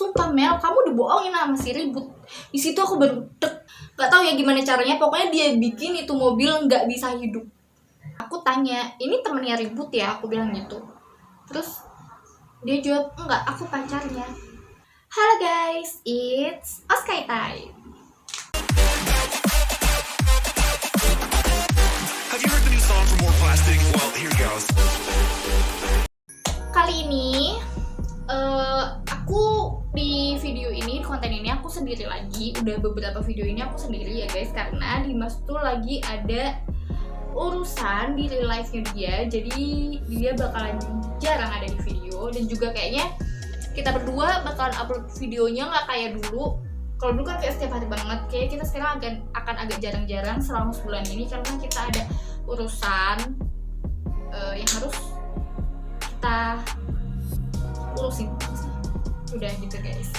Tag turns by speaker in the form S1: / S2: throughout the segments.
S1: Sumpah Mel, kamu dibohongin sama si Ribut. Di situ aku baru gak tahu ya gimana caranya. Pokoknya dia bikin itu mobil nggak bisa hidup. Aku tanya, ini temennya Ribut ya? Aku bilang gitu. Terus dia jawab, enggak, aku pacarnya. Halo guys, it's Oskai time.
S2: Have you heard the new song from More Plastic? Well, here goes.
S1: Kali ini aku di video ini, di konten ini aku sendiri lagi. Udah beberapa video ini aku sendiri ya guys, karena Dimas tuh lagi ada urusan di real life-nya dia. Jadi dia bakalan jarang ada di video. Dan juga kayaknya kita berdua bakalan upload videonya nggak kayak dulu. Kalau dulu kan kayak setiap hari banget. Kayak kita sekarang akan agak jarang-jarang selama sebulan ini, karena kita ada urusan yang harus kita urusin. Udah gitu guys.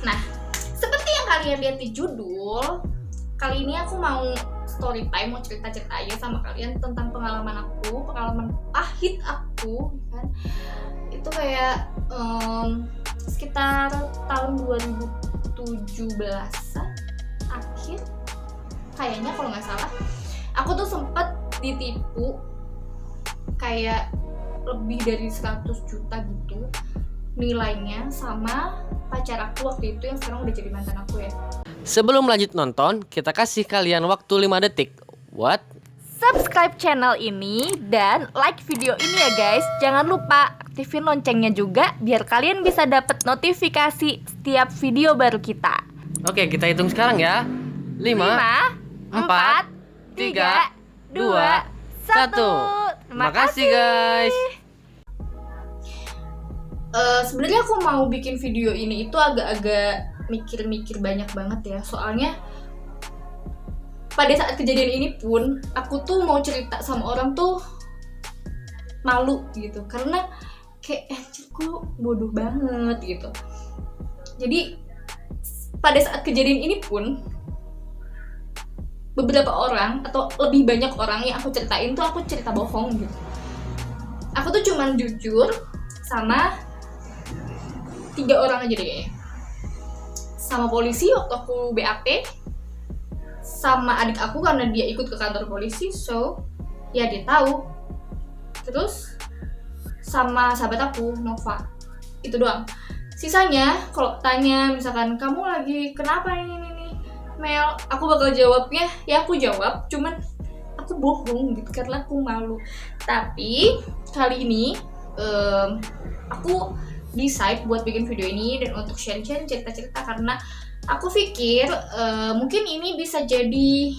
S1: Nah, seperti yang kalian lihat di judul, kali ini aku mau story time, mau cerita-cerita aja sama kalian tentang pengalaman pahit aku kan. Itu kayak sekitar tahun 2017 akhir kayaknya, kalau nggak salah. Aku tuh sempet ditipu kayak lebih dari 100 juta gitu nilainya sama pacar aku waktu itu yang sekarang udah jadi mantan aku ya.
S3: Sebelum lanjut nonton, kita kasih kalian waktu 5 detik. What?
S4: Subscribe channel ini dan like video ini ya guys. Jangan lupa aktifin loncengnya juga biar kalian bisa dapat notifikasi setiap video baru kita.
S3: Oke, kita hitung sekarang ya. 5, 4, 3, 2, 1. Terima kasih guys.
S1: Sebenarnya aku mau bikin video ini itu agak-agak mikir-mikir banyak banget ya. Soalnya pada saat kejadian ini pun aku tuh mau cerita sama orang tuh malu gitu, karena kayak kok bodoh banget gitu. Jadi pada saat kejadian ini pun beberapa orang atau lebih banyak orang yang aku ceritain tuh aku cerita bohong gitu. Aku tuh cuman jujur sama 3 orang aja deh kayaknya. Sama polisi waktu aku BAP, sama adik aku karena dia ikut ke kantor polisi, so ya dia tahu. Terus sama sahabat aku Nova, itu doang. Sisanya kalau tanya misalkan kamu lagi kenapa ini Mel, aku bakal jawabnya ya aku jawab, cuman aku bohong gitu karena aku malu. Tapi kali ini aku decide buat bikin video ini dan untuk share-share cerita-cerita, karena aku pikir mungkin ini bisa jadi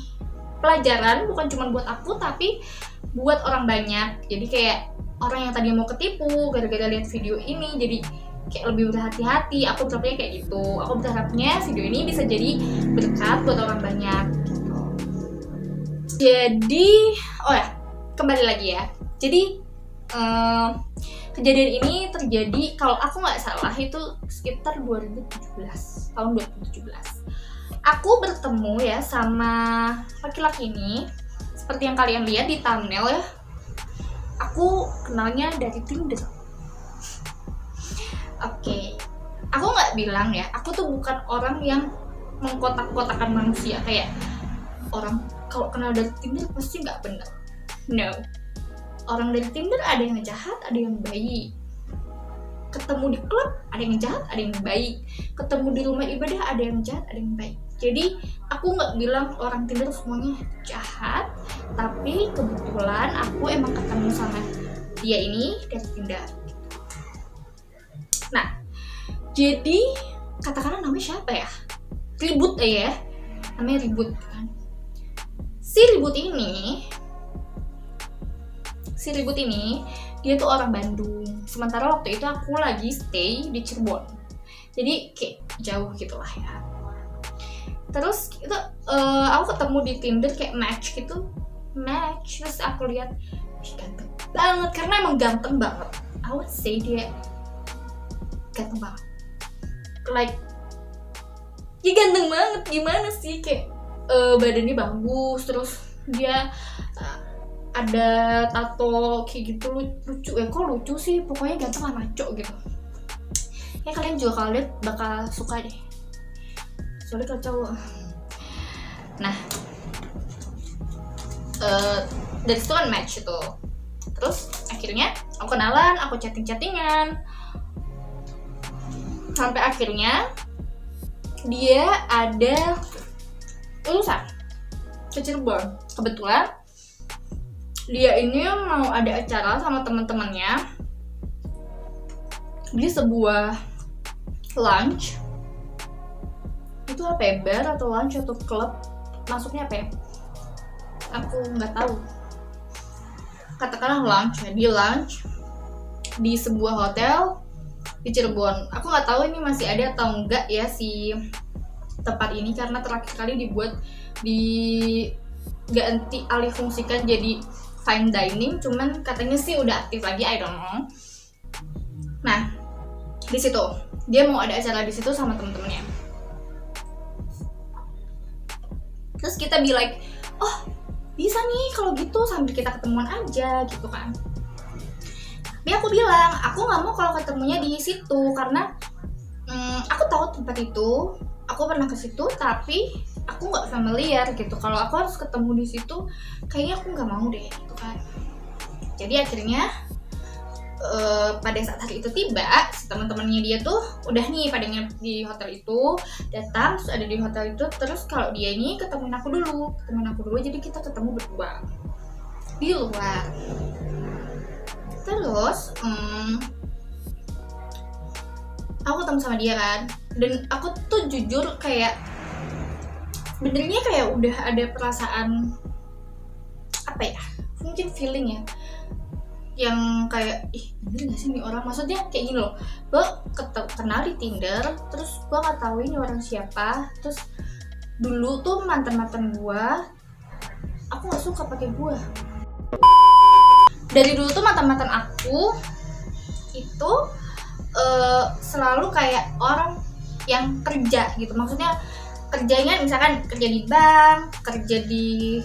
S1: pelajaran bukan cuma buat aku tapi buat orang banyak. Jadi kayak orang yang tadi mau ketipu gara-gara lihat video ini jadi kayak lebih berhati-hati. Aku berharapnya kayak gitu. Aku berharapnya video ini bisa jadi berkat buat orang banyak gitu. Jadi oh ya, kembali lagi ya. Jadi kejadian ini terjadi, kalau aku nggak salah itu sekitar 2017, tahun 2017. Aku bertemu ya sama laki-laki ini, seperti yang kalian lihat di thumbnail ya. Aku kenalnya dari Tinder. Oke. Aku nggak bilang ya, aku tuh bukan orang yang mengkotak-kotakan manusia kayak orang kalau kenal dari Tinder pasti nggak benar. No. Orang dari Tinder ada yang jahat, ada yang baik. Ketemu di klub ada yang jahat, ada yang baik. Ketemu di rumah ibadah ada yang jahat, ada yang baik. Jadi aku nggak bilang orang Tinder semuanya jahat, tapi kebetulan aku emang ketemu sama dia ini dari Tinder. Nah, jadi katakanlah namanya siapa ya? Ribut ya, namanya Ribut kan. Si Ribut ini dia tuh orang Bandung. Sementara waktu itu aku lagi stay di Cirebon. Jadi kayak jauh gitulah ya. Terus itu aku ketemu di Tinder kayak match. Terus aku lihat ganteng banget, karena emang ganteng banget. I would say dia ganteng banget. Like dia ganteng banget, gimana sih, kayak badannya bagus, terus dia ada tato kayak gitu lucu ya. Kok lucu sih, pokoknya ganteng lah, maco gitu. ya kalian juga kalau lihat bakal suka deh, soalnya kalau cowok. Nah dari situ kan match itu, terus akhirnya aku kenalan, aku chattingan sampai akhirnya dia ada urusan ke Cirebon. Kebetulan dia ini mau ada acara sama teman-temannya di sebuah lunch. Itu apa ya, bar atau lunch atau klub, masuknya apa ya, aku nggak tahu. Katakanlah lunch ya, di lunch di sebuah hotel di Cirebon. Aku nggak tahu ini masih ada atau enggak ya si tempat ini, karena terakhir kali dibuat diganti alih fungsikan jadi fine dining, cuman katanya sih udah aktif lagi, I don't know. Nah di situ dia mau ada acara di situ sama temen-temennya. Terus kita be like, oh bisa nih kalau gitu sambil kita ketemuan aja gitu kan. Tapi aku bilang aku nggak mau kalau ketemunya di situ karena aku tahu tempat itu, aku pernah ke situ tapi aku nggak familiar gitu. Kalau aku harus ketemu di situ kayaknya aku nggak mau deh gitu kan. Jadi akhirnya pada saat hari itu tiba, si teman-temannya dia tuh udah nih pada nginep di hotel itu, datang terus ada di hotel itu. Terus kalau dia ini ketemuin aku dulu, jadi kita ketemu berdua di luar. Terus aku ketemu sama dia kan, dan aku tuh jujur kayak benernya kayak udah ada perasaan apa ya, mungkin feeling ya, yang kayak ih bener gak sih ini orang, maksudnya kayak gini loh, gue kenal di Tinder, terus gue nggak tahu ini orang siapa, terus dulu tuh mantan gue, aku nggak suka pakai gue. Dari dulu tuh mantan aku itu selalu kayak orang yang kerja gitu, maksudnya kerjanya misalkan kerja di bank, kerja di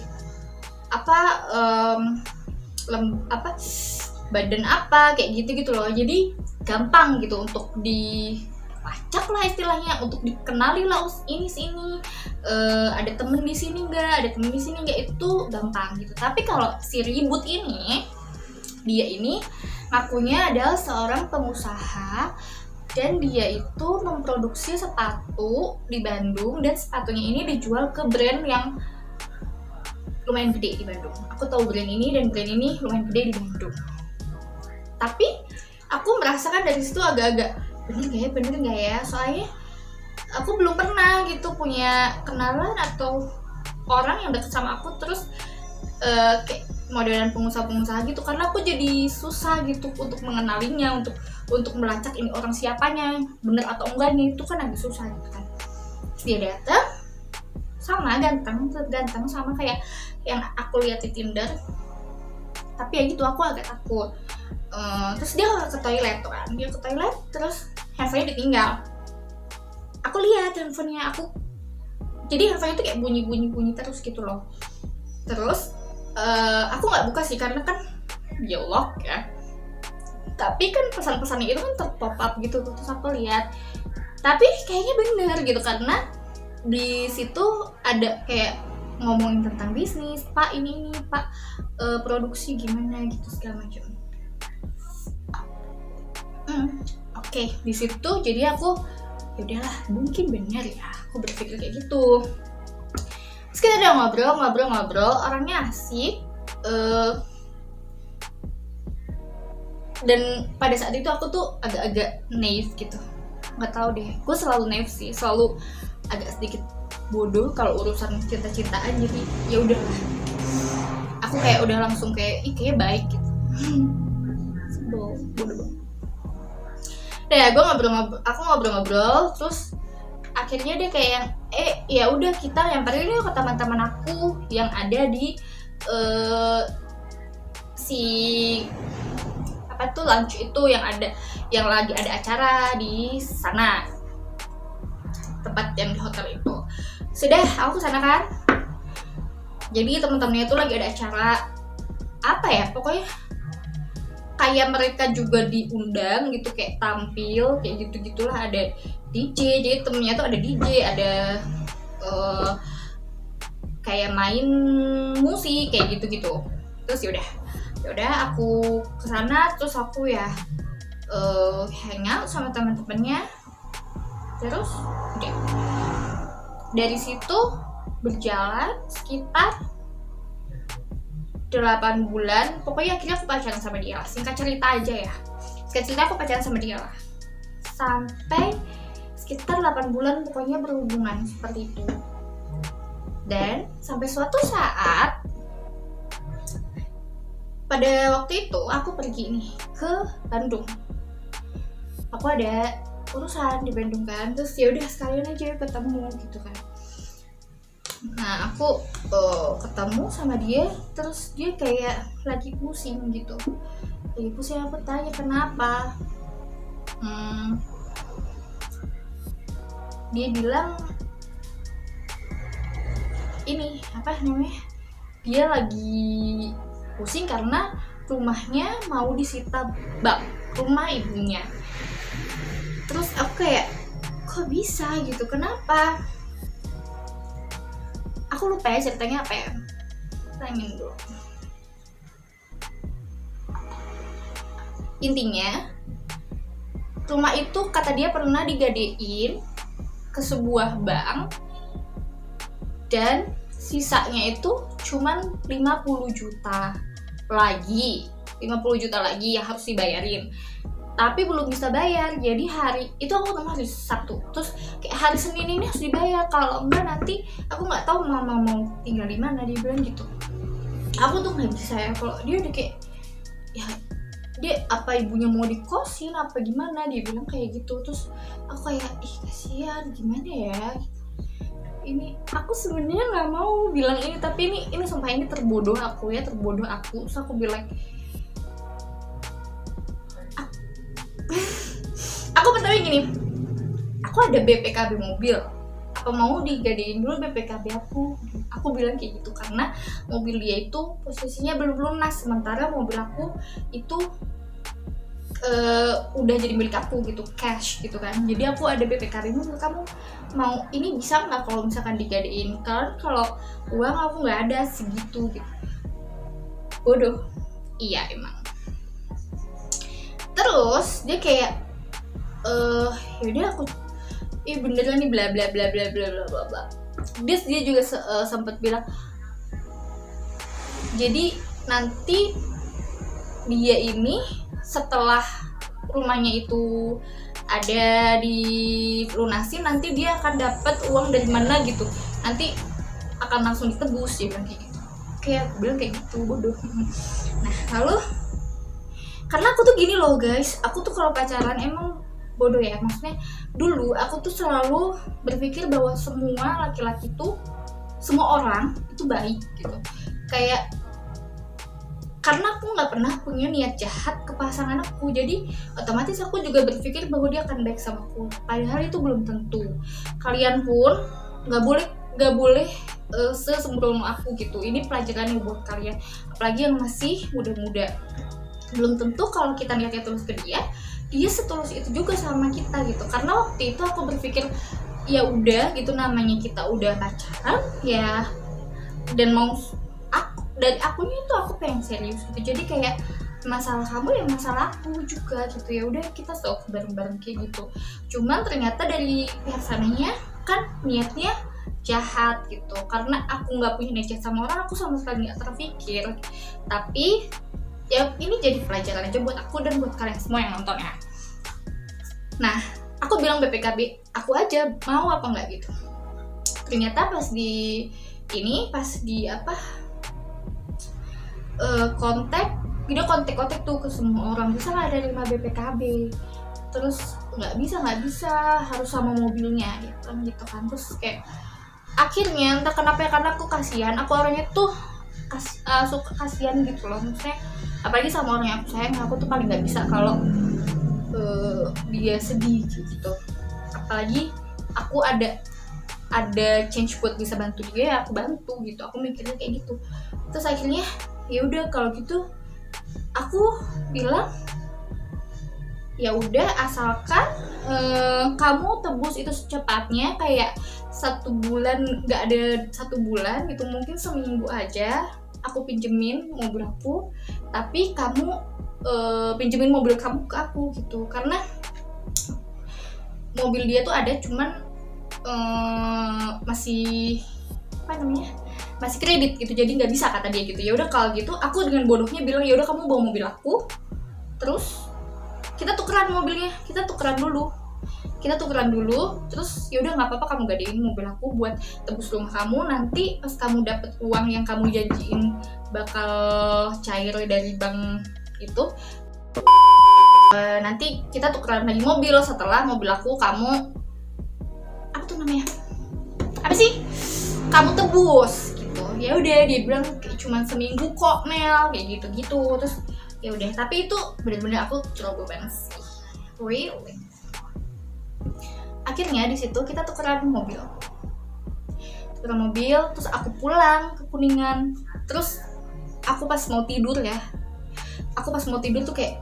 S1: badan apa kayak gitu loh. Jadi gampang gitu untuk dilacak lah istilahnya, untuk dikenali lah ini sini, ada temen di sini nggak, itu gampang gitu. Tapi kalau si ribut ini, dia ini ngakunya adalah seorang pengusaha dan dia itu memproduksi sepatu di Bandung, dan sepatunya ini dijual ke brand yang lumayan gede di Bandung. Aku tahu brand ini dan brand ini lumayan gede di Bandung. Tapi aku merasakan dari situ agak-agak bener nggak ya, soalnya aku belum pernah gitu punya kenalan atau orang yang deket sama aku terus kayak modelan pengusaha gitu, karena aku jadi susah gitu untuk mengenalinya, untuk melacak ini orang siapanya, bener atau enggaknya itu kan agak susah gitu kan. Terus dia datang sama ganteng sama kayak yang aku lihat di Tinder, tapi ya gitu aku agak takut. Terus dia ke toilet kan, terus handphonenya ditinggal. Aku lihat handphonenya jadi handphonenya itu kayak bunyi terus gitu loh. Terus aku nggak buka sih karena kan dia lock ya, tapi kan pesan-pesannya itu kan terpop up gitu. Terus aku lihat, tapi kayaknya bener gitu karena di situ ada kayak ngomongin tentang bisnis, pak ini pak produksi gimana gitu segala macam. Oke, di situ jadi aku ya udahlah mungkin benar ya, aku berpikir kayak gitu. Terus kita udah ngobrol, orangnya asik, dan pada saat itu aku tuh agak-agak naif gitu, nggak tahu deh, gue selalu naif sih, selalu agak sedikit bodoh kalau urusan cinta-cintaan. Jadi ya udahlah, aku kayak udah langsung kayak kayaknya baik gitu. Bodoh banget. Ya gue ngobrol, terus akhirnya dia kayak yang ya udah kita nyamperin yuk ke teman-teman aku yang ada di lunch itu yang lagi ada acara di sana, tempat yang di hotel itu. Sudah aku kesana kan, jadi teman-temannya itu lagi ada acara apa ya, pokoknya kayak mereka juga diundang gitu, kayak tampil kayak gitu-gitulah, ada DJ. Jadi temennya tuh ada DJ, ada kayak main musik kayak gitu-gitu. Terus yaudah aku kesana, terus aku ya hangout sama teman-temannya. Terus udah dari situ berjalan sekitar 8 bulan. Pokoknya akhirnya aku pacaran sama dia lah. Singkat cerita aja ya, aku pacaran sama dia lah sampai sekitar 8 bulan pokoknya berhubungan seperti itu. Dan sampai suatu saat pada waktu itu aku pergi nih ke Bandung. Aku ada urusan di Bandung kan, terus ya udah sekalian aja ketemu gitu kan. Nah aku ketemu sama dia, terus dia kayak lagi pusing gitu. Lagi pusing, aku tanya kenapa. Dia bilang ini apa namanya, dia lagi pusing karena rumahnya mau disita bank, rumah ibunya. Terus aku kayak kok bisa gitu, kenapa? Aku lupa ya ceritanya apa ya, tanya dulu. Intinya rumah itu kata dia pernah digadein ke sebuah bank dan sisanya itu cuman 50 juta lagi yang harus dibayarin, tapi belum bisa bayar. Jadi hari itu aku ketemu hari Sabtu, terus kayak hari Senin ini harus dibayar, kalau enggak nanti aku nggak tahu mama mau tinggal di mana, dia bilang gitu. Aku tuh nggak bisa ya, kalau dia udah kayak ya dia apa ibunya mau dikosin apa gimana, dia bilang kayak gitu. Terus aku kayak ih kasihan, gimana ya, ini aku sebenarnya nggak mau bilang ini, tapi ini sumpah ini terbodoh aku. Terus aku bilang aku pertama gini, aku ada BPKB mobil, apa mau digadein dulu BPKB aku bilang kayak gitu, karena mobil dia itu posisinya belum lunas, sementara mobil aku itu udah jadi milik aku gitu, cash gitu kan. Jadi aku ada BPKB mobil, kamu mau ini bisa nggak kalau misalkan digadein, kan kalau uang aku nggak ada segitu gitu. Bodoh, iya emang. Terus dia kayak yaudah aku beneran nih bla bla bla bla bla bla bla bla. Dia juga sempat bilang jadi nanti dia ini setelah rumahnya itu ada dilunasin, nanti dia akan dapat uang dari mana gitu, nanti akan langsung ditebus, dia bilang kayak gitu. Kayak aku bilang kayak gitu, bodoh. Nah lalu karena aku tuh gini loh guys, aku tuh kalau pacaran emang bodoh ya, maksudnya dulu aku tuh selalu berpikir bahwa semua laki-laki tuh, semua orang itu baik gitu, kayak karena aku nggak pernah punya niat jahat ke pasangan aku, jadi otomatis aku juga berpikir bahwa dia akan baik sama aku, padahal itu belum tentu. Kalian pun nggak boleh sesembrono aku gitu. Ini pelajaran buat kalian, apalagi yang masih muda-muda. Belum tentu kalau kita niatnya tulus ke dia setulus itu juga sama kita gitu. Karena waktu itu aku berpikir ya udah gitu, namanya kita udah pacaran ya, dan mau dari akunya itu aku pengen serius gitu. Jadi kayak masalah kamu ya masalah aku juga gitu, ya udah kita stop bareng-bareng kayak gitu. Cuman ternyata dari pihak sananya kan niatnya jahat gitu, karena aku nggak punya niat jahat sama orang, aku sama sekali nggak terpikir. Tapi ya ini jadi pelajaran aja buat aku dan buat kalian semua yang nonton ya. Nah aku bilang BPKB aku aja, mau apa nggak gitu. Ternyata pas di video kontak tuh ke semua orang, bisa nggak ada 5 BPKB, terus nggak bisa harus sama mobilnya gitu kan. Terus kayak akhirnya entah kenapa ya, karena aku kasihan, aku orangnya tuh suka kasihan gitu loh, maksudnya apalagi sama orang yang aku sayang, aku tuh paling nggak bisa kalau dia sedih gitu. Apalagi aku ada change buat bisa bantu dia, ya aku bantu gitu, aku mikirnya kayak gitu. Terus akhirnya ya udah kalau gitu aku bilang ya udah asalkan kamu tebus itu secepatnya, kayak 1 bulan, nggak ada 1 bulan gitu, mungkin seminggu aja aku pinjemin mobil aku, tapi kamu pinjemin mobil kamu ke aku gitu, karena mobil dia tuh ada cuman masih apa namanya, masih kredit gitu, jadi nggak bisa kata dia gitu. Ya udah kalau gitu aku dengan bodohnya bilang ya udah kamu bawa mobil aku, terus kita tukeran mobilnya, kita tukeran dulu, terus ya udah nggak apa-apa kamu gadein mobil aku buat tebus rumah kamu, nanti pas kamu dapet uang yang kamu janjiin bakal cair dari bank itu, nanti kita tukeran lagi mobil setelah mobil aku kamu apa tuh namanya, apa sih, kamu tebus gitu. Ya udah dia bilang kayak cuman seminggu kok Mel, kayak gitu terus ya udah, tapi itu bener-bener aku ceroboh banget sih, really. Akhirnya di situ kita tukeran mobil, terus aku pulang ke Kuningan. Terus aku pas mau tidur tuh kayak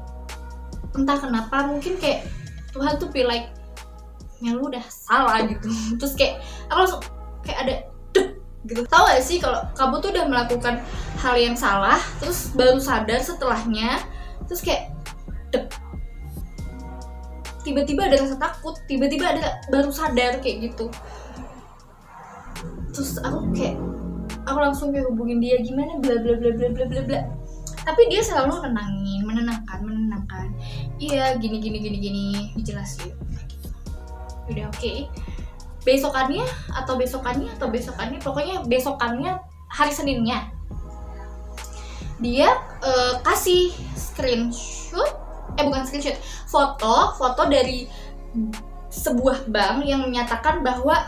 S1: entah kenapa, mungkin kayak Tuhan tuh feel like Mel lu udah salah gitu. Terus kayak aku langsung kayak ada gitu. Tahu gak sih kalau kamu tuh udah melakukan hal yang salah terus baru sadar setelahnya, terus kayak tiba-tiba ada rasa takut, tiba-tiba ada baru sadar kayak gitu. Terus aku langsung kayak hubungin dia, gimana bla bla bla bla bla bla bla, tapi dia selalu menenangkan, iya gini dijelasin gitu. Udah oke. Besokannya, pokoknya besokannya hari Seninnya dia kasih foto dari sebuah bank yang menyatakan bahwa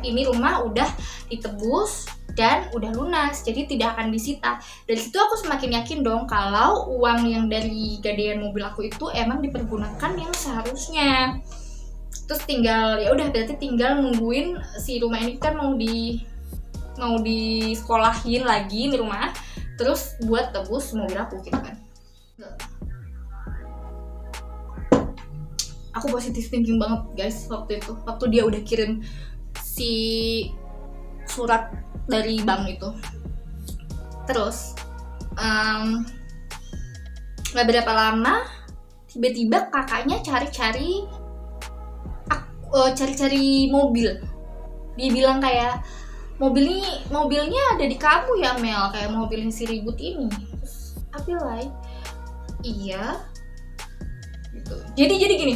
S1: ini rumah udah ditebus dan udah lunas, jadi tidak akan disita. Dari situ aku semakin yakin dong kalau uang yang dari gadean mobil aku itu emang dipergunakan yang seharusnya. Terus berarti tinggal nungguin si rumah ini kan mau disekolahin lagi nih rumah, terus buat tebus mobil aku gitu kan. Aku positif thinking banget guys waktu itu, waktu dia udah kirim si surat dari bank itu. Terus gak berapa lama tiba-tiba kakaknya cari-cari mobil. Dia bilang kayak mobilnya ada di kamu ya Mel, kayak mobilnya si ribut ini. Terus aku like iya gitu. Jadi gini,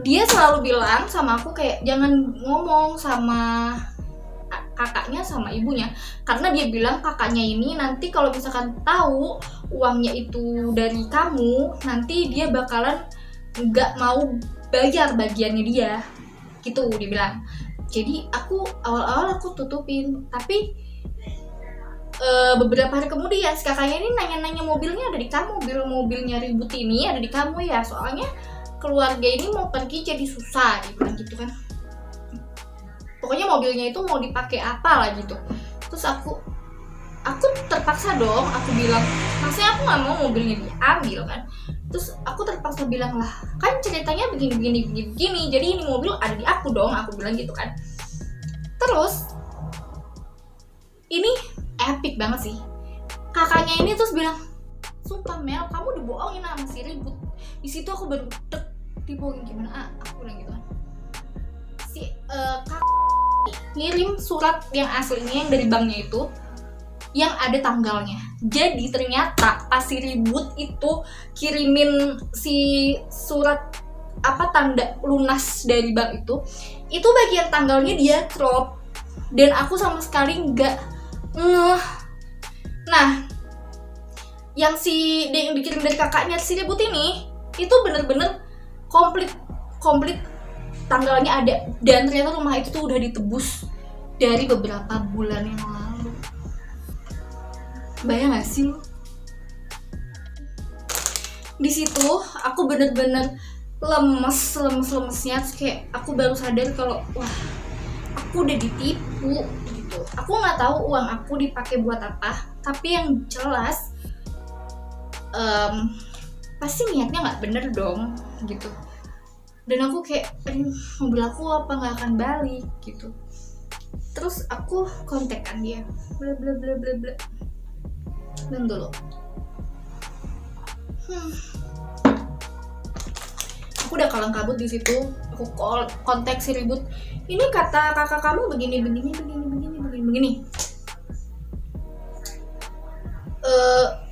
S1: dia selalu bilang sama aku kayak jangan ngomong sama kakaknya sama ibunya, karena dia bilang kakaknya ini nanti kalau misalkan tahu uangnya itu dari kamu, nanti dia bakalan nggak mau bayar bagiannya dia gitu, dia bilang. Jadi awal-awal aku tutupin, tapi beberapa hari kemudian si kakaknya ini nanya-nanya mobilnya ada di kamu, mobilnya ribut ini ada di kamu ya, soalnya keluarga ini mau pergi jadi susah, dia bilang gitu kan. Pokoknya mobilnya itu mau dipakai apa lah gitu. Terus aku terpaksa dong, aku bilang maksudnya aku nggak mau mobilnya diambil kan. Terus aku terpaksa bilang lah, kan ceritanya begini, jadi ini mobil ada di aku dong, aku bilang gitu kan. Terus ini epic banget sih, kakaknya ini terus bilang, sumpah Mel, kamu dibohongin sama si ribut. Di situ aku baru dibohongin gimana? Aku bilang gitu kan. Si kakak ngirim surat yang aslinya yang dari banknya itu, yang ada tanggalnya. Jadi ternyata pas si ribut itu kirimin si surat tanda lunas dari bank itu bagian tanggalnya dia crop, dan aku sama sekali nggak ngeh. Nah, yang dikirim dari kakaknya si ribut ini itu bener-bener komplit tanggalnya ada, dan ternyata rumah itu tuh udah ditebus dari beberapa bulan yang lalu. Bayang gak sih lu? Di situ aku bener-bener lemesnya, terus kayak aku baru sadar kalau wah, aku udah ditipu gitu. Aku nggak tahu uang aku dipakai buat apa, tapi yang jelas pasti niatnya nggak bener dong gitu. Dan aku kayak mobil aku apa nggak akan balik gitu. Terus aku kontakkan dia, bla bla bla bla bla. Dan dulu aku udah kalang kabut di situ. Aku kontak si ribut, ini kata kakak kamu begini.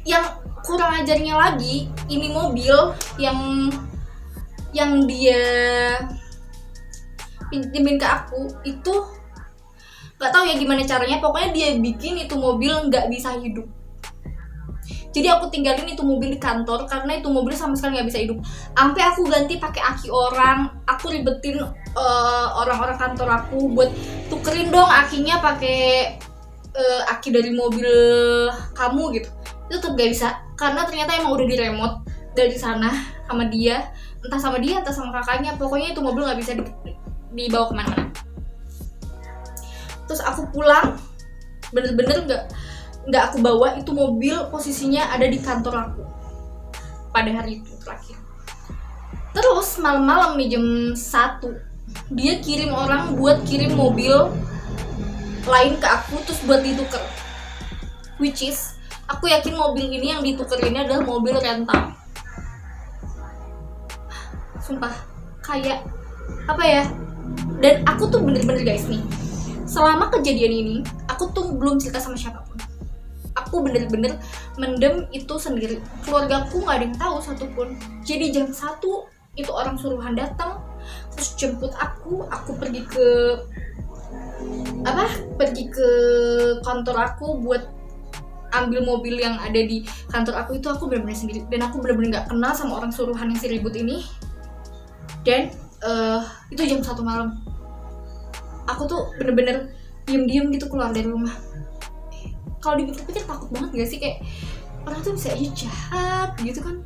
S1: Yang kurang ajarnya lagi, ini mobil yang dia pinjemin ke aku itu nggak tahu ya gimana caranya, pokoknya dia bikin itu mobil nggak bisa hidup. Jadi aku tinggalin itu mobil di kantor karena itu mobil sama sekali nggak bisa hidup. Sampai aku ganti pakai aki orang, aku ribetin orang-orang kantor aku buat tukerin dong akinya pakai aki dari mobil kamu gitu. Itu tetap gak bisa karena ternyata emang udah diremote dari sana sama dia, entah sama kakaknya. Pokoknya itu mobil nggak bisa dibawa kemana-mana. Terus aku pulang, bener-bener nggak aku bawa itu mobil, posisinya ada di kantor aku pada hari itu terakhir. Terus malam-malam nih jam 1 dia kirim orang buat kirim mobil lain ke aku terus buat ditukar, which is aku yakin mobil ini yang ditukar ini adalah mobil rental. Sumpah kayak apa ya. Dan aku tuh bener-bener guys nih, selama kejadian ini aku tuh belum cerita sama siapapun. Aku bener-bener mendem itu sendiri. Keluargaku nggak ada yang tahu satupun. Jadi jam 1 itu orang suruhan datang terus jemput aku pergi ke kantor aku buat ambil mobil yang ada di kantor aku. Itu aku bener-bener sendiri dan aku bener-bener nggak kenal sama orang suruhan yang si ribut ini. Dan itu jam 1 malam. Aku tuh bener-bener diem-diem gitu keluar dari rumah. Kalau dipikir-pikir takut banget gak sih, kayak orang tuh bisa aja jahat gitu kan,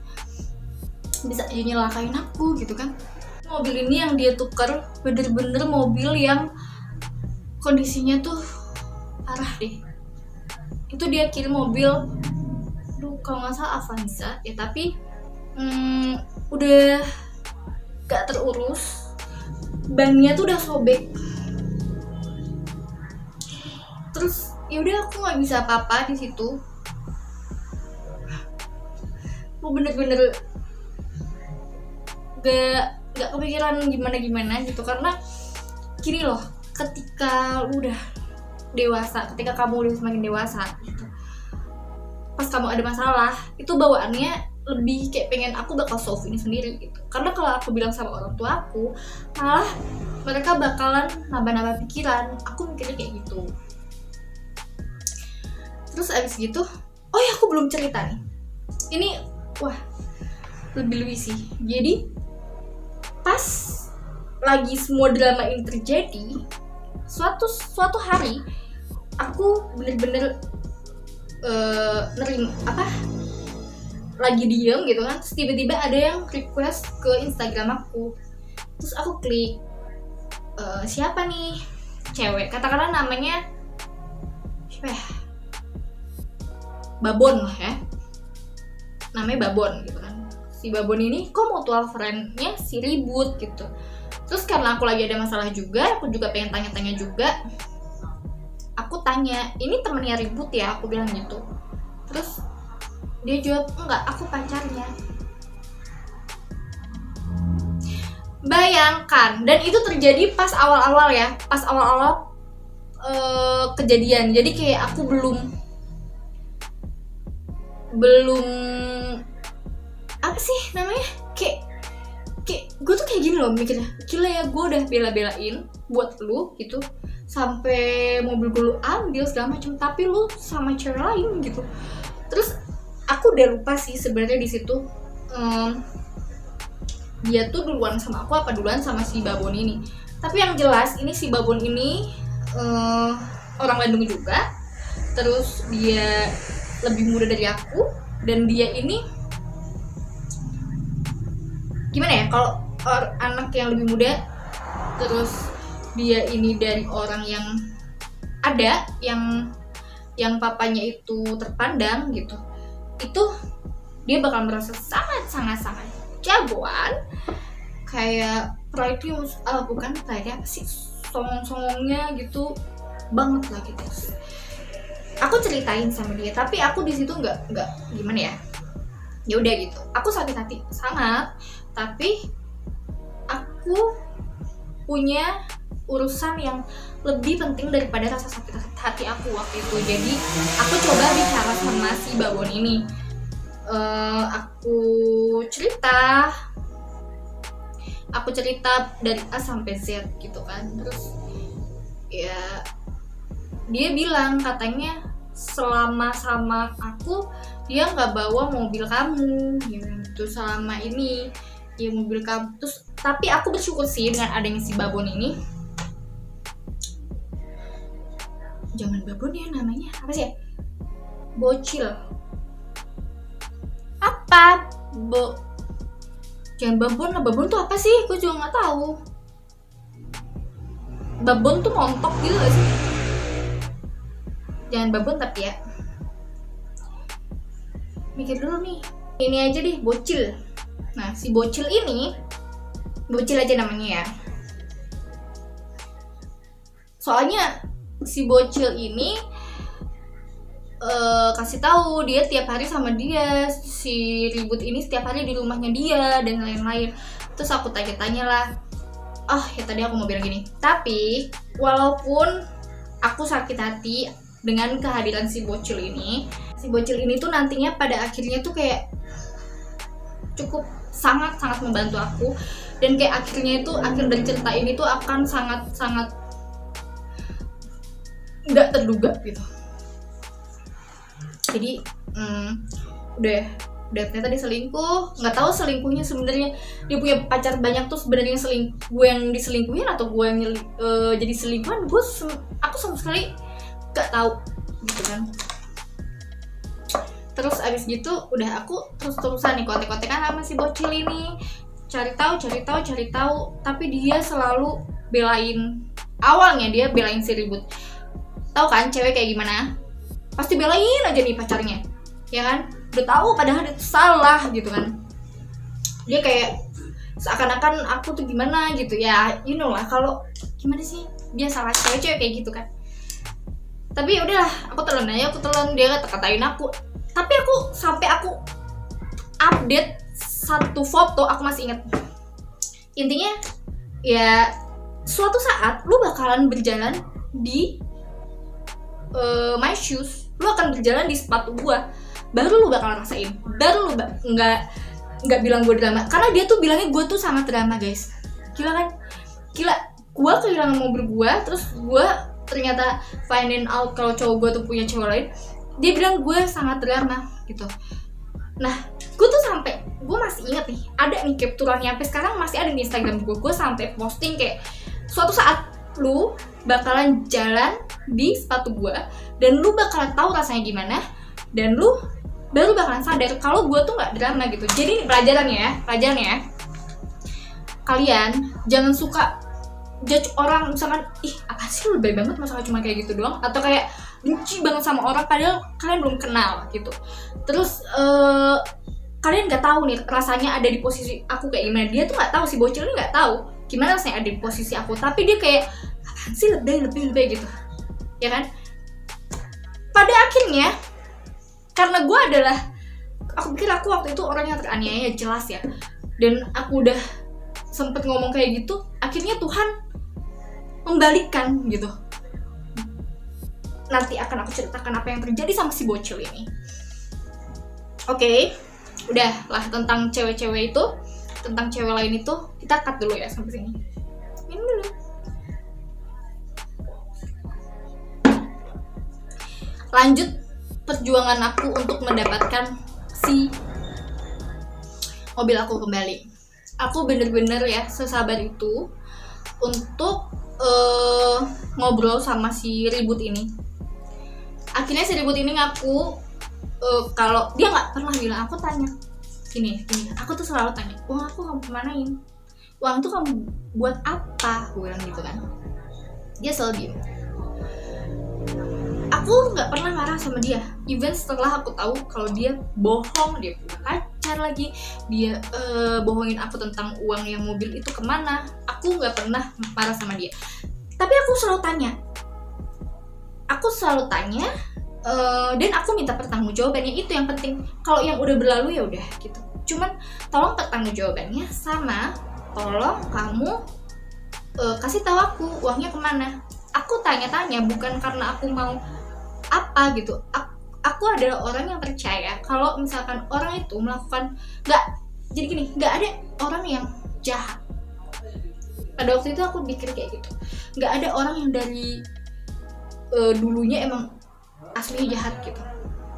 S1: bisa aja nyelakain aku gitu kan. Mobil ini yang dia tukar bener-bener mobil yang kondisinya tuh parah deh. Itu dia kirim mobil, kalau nggak salah Avanza ya, tapi udah gak terurus, bannya tuh udah sobek. Terus yaudah aku nggak bisa apa-apa di situ. Aku bener-bener gak kepikiran gimana gitu, karena gini loh, ketika lu udah dewasa, ketika kamu udah semakin dewasa gitu, pas kamu ada masalah itu bawaannya lebih kayak pengen aku bakal solve ini sendiri gitu. Karena kalau aku bilang sama orang tua aku, malah mereka bakalan nambah-nambah pikiran. Aku mikirnya kayak gitu. Terus abis gitu, oh ya aku belum cerita nih. Ini wah lebih sih. Jadi pas lagi semua drama ini terjadi, suatu hari aku bener-bener lagi diem gitu kan, terus tiba-tiba ada yang request ke Instagram aku. Terus aku klik, siapa nih, cewek, katakanlah namanya siapa ya, Babon lah ya, namanya Babon gitu kan. Si Babon ini kok mutual friend-nya si ribut gitu. Terus karena aku lagi ada masalah juga, aku juga pengen tanya-tanya juga. Aku tanya, ini temennya ribut ya? Aku bilang gitu. Terus dia jawab, enggak, aku pacarnya. Bayangkan, dan itu terjadi pas awal-awal ya, pas awal-awal kejadian. Jadi kayak aku belum apa sih namanya, kayak gue tuh kayak gini loh mikirnya, gila ya, gue udah bela-belain buat lu gitu, sampai mobil gue lu ambil segala macam, tapi lu sama cewek lain gitu. Terus aku udah lupa sih sebenarnya di situ dia tuh duluan sama aku apa duluan sama si Babon ini. Tapi yang jelas ini si Babon ini orang Bandung juga. Terus dia lebih muda dari aku, dan dia ini gimana ya, kalau anak yang lebih muda, terus dia ini dari orang yang ada yang papanya itu terpandang gitu, itu dia bakal merasa sangat jagoan, kayak pride-nya bukan pride, apa sih, songong-songongnya gitu banget lah gitu. Aku ceritain sama dia, tapi aku di situ nggak gimana ya udah gitu, aku sakit hati sangat, tapi aku punya urusan yang lebih penting daripada rasa sakit hati aku waktu itu. Jadi aku coba bicara sama si Babon ini, aku cerita dari A sampai Z gitu kan. Terus ya dia bilang katanya selama sama aku dia nggak bawa mobil kamu gitu selama ini, ya mobil kamu. Terus tapi aku bersyukur sih dengan adanya si Babon ini. Jangan Babon ya, namanya apa sih ya, bocil apa jangan Babon lah. Babon tuh apa sih, gue juga nggak tahu. Babon tuh montok gitu gak sih? Jangan Babon tapi ya, mikir dulu nih, ini aja deh, bocil. Nah si bocil ini, bocil aja namanya ya, soalnya si bocil ini kasih tahu dia tiap hari sama dia, si ribut ini setiap hari di rumahnya dia dan lain-lain. Terus aku tanya-tanya lah, ya tadi aku mau bilang gini, tapi walaupun aku sakit hati dengan kehadiran si bocil ini tuh nantinya pada akhirnya tuh kayak cukup sangat membantu aku, dan kayak akhirnya itu akhir dari cerita ini tuh akan sangat nggak terduga gitu. Jadi udah ternyata dia selingkuh. Nggak tahu selingkuhnya sebenarnya dia punya pacar banyak tuh sebenarnya gue yang diselingkuhin atau gue yang jadi selingkuhan, aku sama sekali nggak tahu gitu kan. Terus abis gitu udah aku terus-terusan nih kontek-kontekan sama si bocil ini, cari tahu, tapi dia selalu awalnya dia belain si ribut. Tahu kan cewek kayak gimana? Pasti belain aja nih pacarnya, ya kan? Udah tahu padahal itu salah gitu kan. Dia kayak seakan-akan aku tuh gimana gitu ya, you know lah, kalau gimana sih, dia salah cewek kayak gitu kan. Tapi ya udahlah, aku telan, dia kata-katain aku. Tapi sampai aku update satu foto, aku masih ingat. Intinya ya suatu saat lu bakalan berjalan di my shoes, lu akan berjalan di sepatu gua, baru lu bakal rasain, baru lu nggak bilang gue drama, karena dia tuh bilangnya gue tuh sangat drama guys. Gila kan, gua kehilangan mobil gua, terus gua ternyata finding out kalau cowok gue tuh punya cewek lain, dia bilang gue sangat drama gitu. Nah gue masih inget nih, ada nih capturannya sampai sekarang masih ada di Instagram gue sampai posting kayak suatu saat lu bakalan jalan di sepatu gue dan lu bakalan tahu rasanya gimana, dan lu baru bakalan sadar kalau gue tuh nggak drama gitu. Jadi ini pelajarannya ya, kalian jangan suka judge orang, misalkan apa sih lu lebay banget masalah cuma kayak gitu doang, atau kayak benci banget sama orang padahal kalian belum kenal gitu. Terus kalian nggak tahu nih rasanya ada di posisi aku kayak gimana. Dia tuh nggak tahu, si bocil ini nggak tahu gimana rasanya ada di posisi aku, tapi dia kayak apaan sih lebay gitu, ya kan? Pada akhirnya karena aku pikir aku waktu itu orang yang teraniaya jelas ya, dan aku udah sempet ngomong kayak gitu, akhirnya Tuhan membalikkan gitu. Nanti akan aku ceritakan apa yang terjadi sama si bocil ini. Oke, udah lah tentang cewek-cewek itu, tentang cewek lain itu kita cut dulu ya sampai sini. Minum dulu. Lanjut perjuangan aku untuk mendapatkan si mobil aku kembali. Aku bener-bener ya sesabar itu untuk ngobrol sama si ribut ini. Akhirnya si ribut ini ngaku kalau dia nggak pernah bilang. Aku tanya gini, aku tuh selalu tanya, uang aku kamu kemanain? Uang tuh kamu buat apa? Gue bilang gitu kan. Dia selalu diem. aku nggak pernah marah sama dia, even setelah aku tahu kalau dia bohong, dia punya pacar lagi, dia bohongin aku tentang uang yang mobil itu kemana. Aku nggak pernah marah sama dia, tapi aku selalu tanya, dan aku minta pertanggungjawabannya. Itu yang penting. Kalau yang udah berlalu ya udah gitu, cuman tolong pertanggungjawabannya, sama tolong kamu kasih tahu aku uangnya kemana. Aku tanya-tanya bukan karena aku mau apa gitu. Aku adalah orang yang percaya kalau misalkan orang itu melakukan, nggak ada orang yang jahat. Pada waktu itu aku pikir kayak gitu, nggak ada orang yang dari dulunya emang aslinya jahat gitu.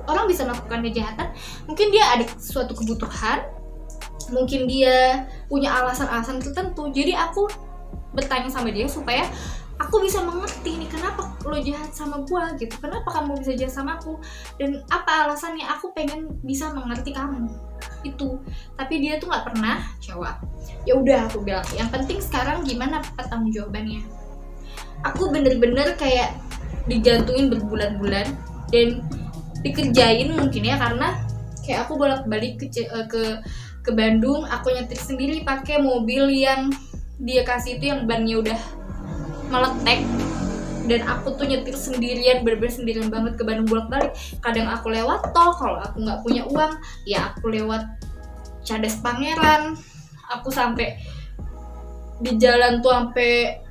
S1: Orang bisa melakukan kejahatan, mungkin dia ada suatu kebutuhan, mungkin dia punya alasan-alasan tertentu. Jadi aku bertanya sama dia supaya aku bisa mengerti nih, kenapa lo jahat sama gua gitu, kenapa kamu bisa jahat sama aku, dan apa alasannya. Aku pengen bisa mengerti kamu itu. Tapi dia tuh nggak pernah jawab. Ya udah, aku bilang yang penting sekarang gimana pertanggungjawabannya. Aku bener-bener kayak digantungin berbulan-bulan dan dikerjain mungkin ya, karena kayak aku bolak-balik ke Bandung. Aku nyetir sendiri pakai mobil yang dia kasih itu, yang bannya udah meletek, dan aku tuh nyetir sendirian, bener-bener sendirian banget ke Bandung bolak-balik. Kadang aku lewat tol, kalau aku nggak punya uang ya aku lewat Cadas Pangeran. Aku sampai di jalan tuh sampai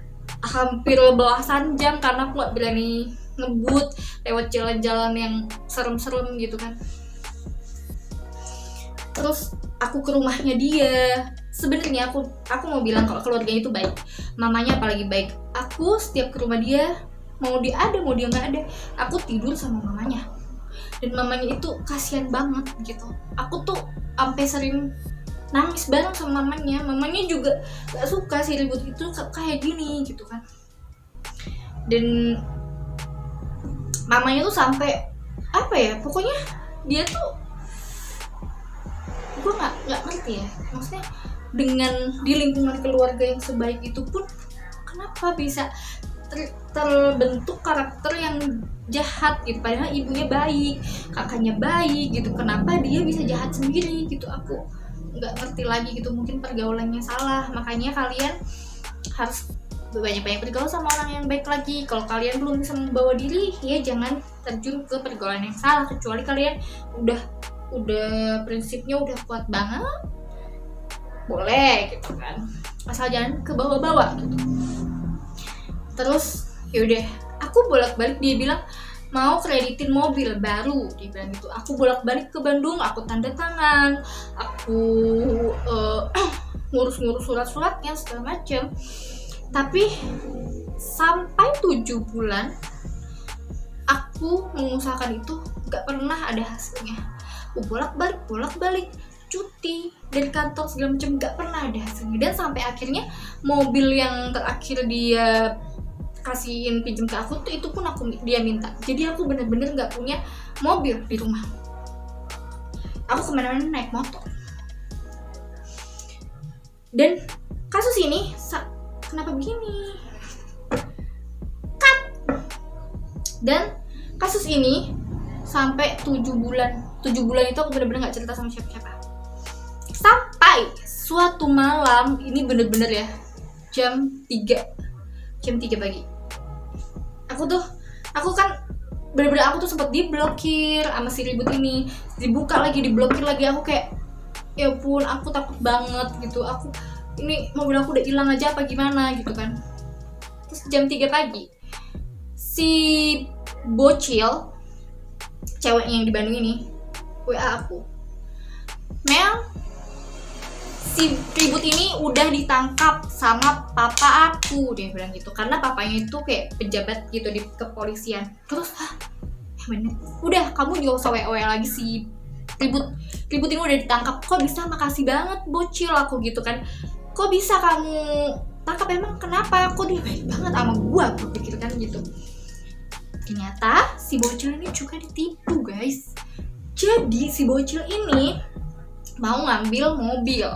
S1: hampir belasan jam karena aku nggak berani ngebut lewat jalan-jalan yang serem-serem gitu kan. Terus aku ke rumahnya dia. Sebenarnya aku mau bilang kalau keluarganya itu baik, mamanya apalagi baik. Aku setiap ke rumah dia, mau dia ada mau dia nggak ada, aku tidur sama mamanya. Dan mamanya itu kasihan banget gitu. Aku tuh sampai sering nangis bareng sama mamanya. Mamanya juga gak suka sih ribut itu kayak gini gitu kan. Dan mamanya tuh sampai apa ya, pokoknya dia tuh, gue nggak ngerti ya, maksudnya dengan di lingkungan keluarga yang sebaik itu pun kenapa bisa terbentuk karakter yang jahat gitu, padahal ibunya baik, kakaknya baik gitu. Kenapa dia bisa jahat sendiri gitu, aku nggak ngerti lagi gitu. Mungkin pergaulannya salah. Makanya kalian harus banyak-banyak bergaul sama orang yang baik lagi. Kalau kalian belum bisa membawa diri, ya jangan terjun ke pergaulan yang salah, kecuali kalian udah prinsipnya udah kuat banget, boleh gitu kan, asal jangan ke bawah-bawah gitu. Terus yaudah, aku bolak-balik, dia bilang mau kreditin mobil baru, dia bilang gitu. Aku bolak-balik ke Bandung, aku tanda tangan, aku ngurus-ngurus surat-suratnya segala macem. Tapi sampai 7 bulan aku mengusahakan itu gak pernah ada hasilnya. Aku bolak-balik cuti dari kantor segala macam, gak pernah ada hasilnya. Dan sampai akhirnya mobil yang terakhir dia kasihin pinjam ke aku tuh, itu pun dia minta. Jadi aku bener-bener gak punya mobil di rumah. Aku kemana-mana naik motor. Dan kasus ini kenapa begini? Cut. Dan kasus ini sampai 7 bulan. 7 bulan itu aku bener-bener gak cerita sama siapa-siapa. Sampai suatu malam, ini bener-bener ya, jam 3 pagi. Aku kan bener-bener aku tuh sempet diblokir sama si ribut ini. Dibuka lagi, diblokir lagi. Aku kayak, ya ampun, aku takut banget gitu. Ini mobil aku udah hilang aja apa gimana gitu kan. Terus jam 3 pagi si bocil ceweknya yang di Bandung ini WA aku, Mel, si ribut ini udah ditangkap sama papa aku, dia bilang gitu. Karena papanya itu kayak pejabat gitu di kepolisian. Terus bener, udah kamu juga usah WA lagi, si ribut ini udah ditangkap. Kok bisa, makasih banget bocil, aku gitu kan. Kok bisa kamu tangkap, emang kenapa? Kok dia baik banget sama gua, aku pikir kan gitu. Ternyata si bocil ini juga ditipu, guys. Jadi si bocil ini mau ngambil mobil.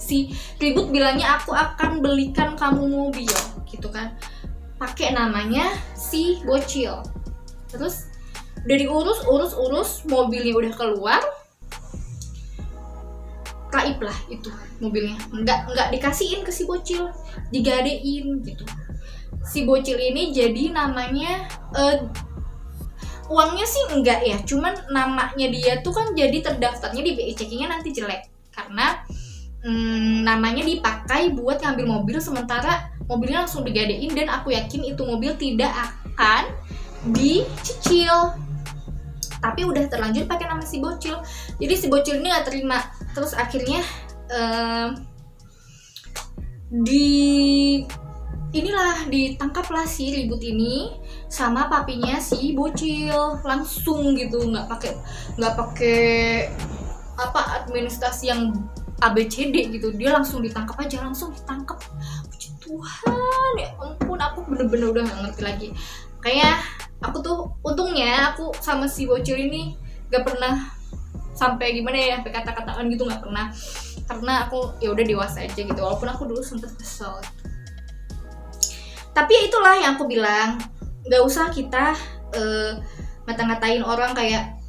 S1: Si ribut bilangnya, aku akan belikan kamu mobil gitu kan, pakai namanya si bocil. Terus udah urus mobilnya udah keluar, raib lah itu mobilnya, nggak dikasihin ke si bocil, digadein gitu. Si bocil ini jadi namanya uangnya sih enggak ya, cuman namanya dia tuh kan jadi terdaftarnya di BI checkingnya nanti jelek karena namanya dipakai buat ngambil mobil, sementara mobilnya langsung digadein dan aku yakin itu mobil tidak akan dicicil, tapi udah terlanjur pakai nama si bocil. Jadi si bocil ini nggak terima, terus akhirnya ditangkaplah si ribut ini sama papinya si bocil langsung gitu, nggak pakai apa administrasi yang ABCD gitu, dia langsung ditangkap aja, Puji Tuhan, ya ampun, aku bener-bener udah nggak ngerti lagi. Kayak aku tuh untungnya aku sama si bocil ini gak pernah sampai gimana ya, sampai kata-kataan gitu, nggak pernah, karena aku ya udah dewasa aja gitu, walaupun aku dulu sempet kesel. Tapi ya itulah yang aku bilang, nggak usah kita ngata-ngatain orang kayak,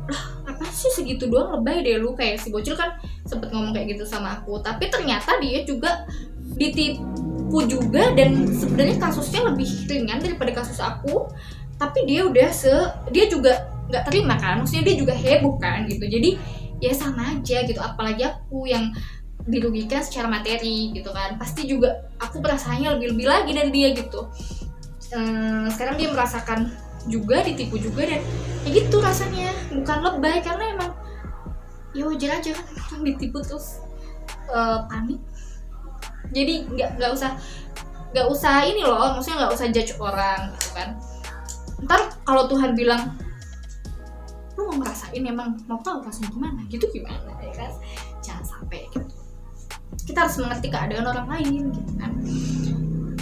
S1: lah apa sih segitu doang, lebay deh lu. Kayak si bocil kan sempet ngomong kayak gitu sama aku, tapi ternyata dia juga ditipu juga, dan sebenarnya kasusnya lebih ringan daripada kasus aku, tapi dia juga nggak terima kan, maksudnya dia juga heboh kan gitu. Jadi ya sama aja gitu, apalagi aku yang dirugikan secara materi gitu kan, pasti juga aku perasaannya lebih lagi dari dia gitu. Sekarang dia merasakan juga, ditipu juga, dan ya gitu rasanya, bukan lebay karena emang ya wajar aja kan orang ditipu terus panik. Jadi nggak usah ini loh, maksudnya nggak usah judge orang gitu kan. Ntar kalau Tuhan bilang lu mau ngerasain, emang mau tahu rasanya gimana gitu, gimana ya kan, jangan sampai gitu. Kita harus mengerti keadaan orang lain gitu kan.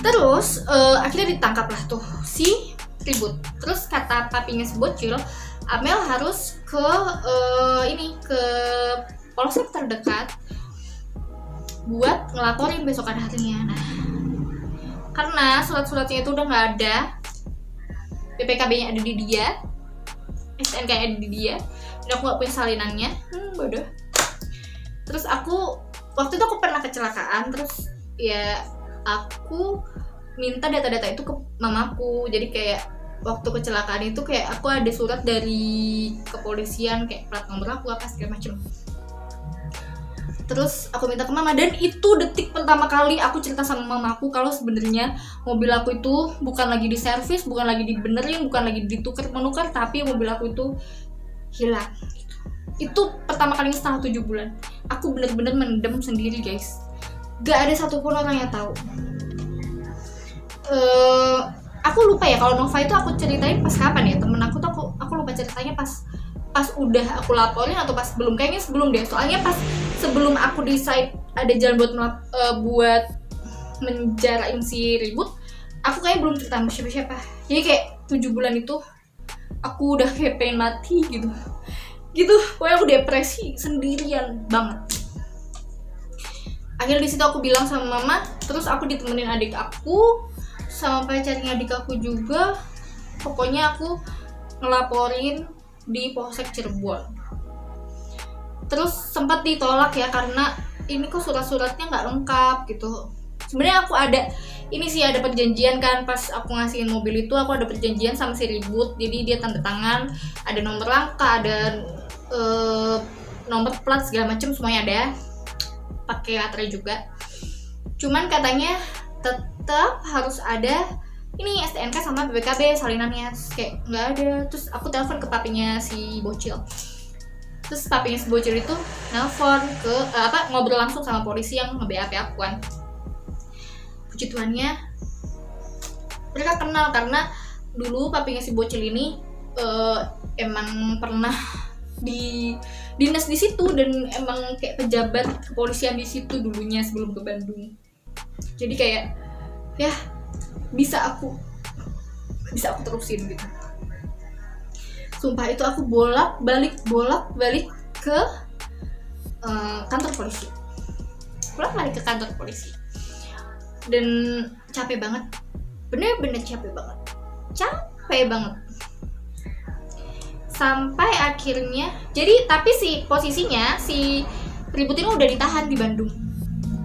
S1: Terus akhirnya ditangkaplah tuh si ribut. Terus kata papinya si bocil, Amel harus ke ke polsek terdekat buat ngelaporin besokan harinya. Nah, karena surat-suratnya itu udah nggak ada, PPKB-nya ada di dia, STNK-nya ada di dia, dan aku nggak punya salinannya, bodoh. Terus waktu itu aku pernah kecelakaan, terus ya aku minta data-data itu ke mamaku. Jadi kayak waktu kecelakaan itu kayak aku ada surat dari kepolisian kayak plat nomor aku apa segala macem. Terus aku minta ke mama, dan itu detik pertama kali aku cerita sama mamaku kalau sebenarnya mobil aku itu bukan lagi diservis, bukan lagi dibenerin, bukan lagi ditukar-menukar, tapi mobil aku itu hilang. Itu pertama kalinya setelah 7 bulan. Aku bener-bener mendem sendiri guys, gak ada satupun orang yang tahu. Aku lupa ya kalau Nova itu aku ceritain pas kapan ya, temen aku tuh aku lupa ceritanya pas udah aku laporin atau pas belum, kayaknya sebelum deh, soalnya pas sebelum aku decide ada jalan buat menjarain si ribut, aku kayaknya belum cerita sama siapa-siapa. Jadi kayak 7 bulan itu aku udah kayak pengen mati gitu, pokoknya aku depresi sendirian banget. Akhirnya di situ aku bilang sama mama, terus aku ditemenin adik aku sama pacarnya adik aku juga, pokoknya aku ngelaporin di Polsek Cirebon. Terus sempat ditolak ya, karena ini kok surat-suratnya nggak lengkap gitu. Sebenarnya aku ada perjanjian kan, pas aku ngasihin mobil itu aku ada perjanjian sama si ribut, jadi dia tanda tangan, ada nomor rangka, ada nomor plat segala macam, semuanya ada, pakai materai juga. Cuman katanya tetap harus ada ini STNK sama BPKB salinannya, kayak nggak ada. Terus aku telepon ke papinya si bocil, terus papinya si bocil itu nelfon ke ngobrol langsung sama polisi yang nge-BAP aku kan. Puji Tuhannya mereka kenal, karena dulu papinya si bocil ini emang pernah di dinas di situ, dan emang kayak pejabat kepolisian di situ dulunya sebelum ke Bandung. Jadi kayak ya bisa aku terusin gitu. Sumpah itu aku bolak-balik ke kantor polisi. Bolak-balik ke kantor polisi. Dan capek banget. Bener-bener capek banget. sampai akhirnya jadi tapi posisinya si Ribut ini udah ditahan di Bandung,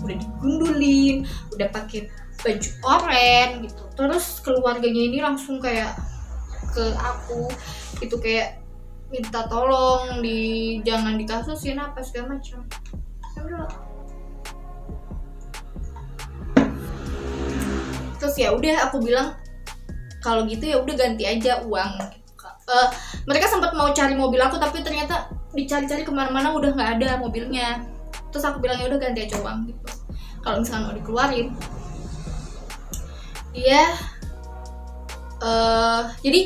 S1: udah digundulin, udah pakai baju oranye gitu. Terus keluarganya ini langsung kayak ke aku itu kayak minta tolong jangan dikasusin apa segala macam. Terus ya udah aku bilang kalau gitu ya udah ganti aja uang. Mereka sempat mau cari mobil aku tapi ternyata dicari-cari kemana-mana udah nggak ada mobilnya. Terus aku bilang ya udah ganti aja uang gitu. Kalau misalkan mau dikeluarin, dia jadi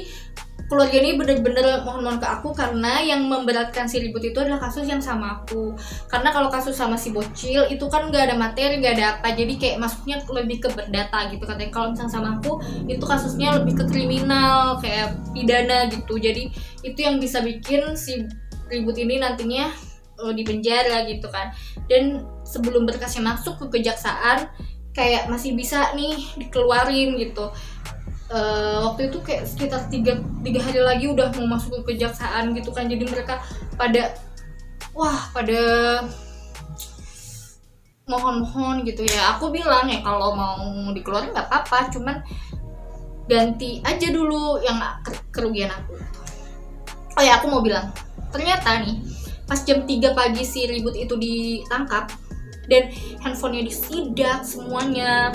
S1: keluarga ini bener-bener mohon-mohon ke aku karena yang memberatkan si Ribut itu adalah kasus yang sama aku. Karena kalau kasus sama si Bocil itu kan nggak ada materi, nggak ada apa, jadi kayak masuknya lebih ke berdata gitu katanya. Kalau misalnya sama aku itu kasusnya lebih ke kriminal kayak pidana gitu. Jadi itu yang bisa bikin si Ribut ini nantinya di penjara gitu kan. Dan sebelum berkasnya masuk ke kejaksaan kayak masih bisa nih dikeluarin gitu. Waktu itu kayak sekitar 3 hari lagi udah mau masuk ke kejaksaan gitu kan. Jadi mereka pada mohon-mohon gitu ya. Aku bilang ya kalau mau dikeluarin nggak apa-apa, cuman ganti aja dulu yang kerugian aku. Oh ya, aku mau bilang ternyata nih pas jam 3 pagi si Ribut itu ditangkap dan handphonenya disidak semuanya,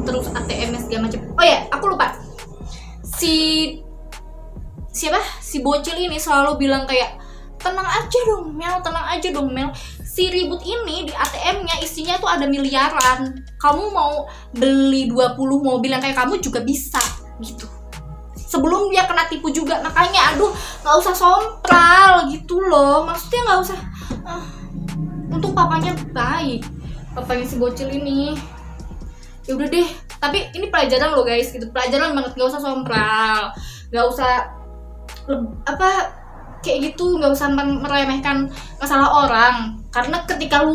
S1: terus ATM-nya segala macam. Oh ya, aku lupa. Si Bocil ini selalu bilang kayak tenang aja dong Mel. Si Ribut ini di ATM-nya isinya tuh ada miliaran. Kamu mau beli 20 mobil yang kayak kamu juga bisa gitu. Sebelum dia kena tipu juga. Makanya aduh, nggak usah sompral gitu loh. Maksudnya nggak usah. Untung papanya baik. Papanya si Bocil ini. Ya udah deh, tapi ini pelajaran loh guys gitu, pelajaran banget, nggak usah sompral, nggak usah kayak gitu, nggak usah meremehkan masalah orang, karena ketika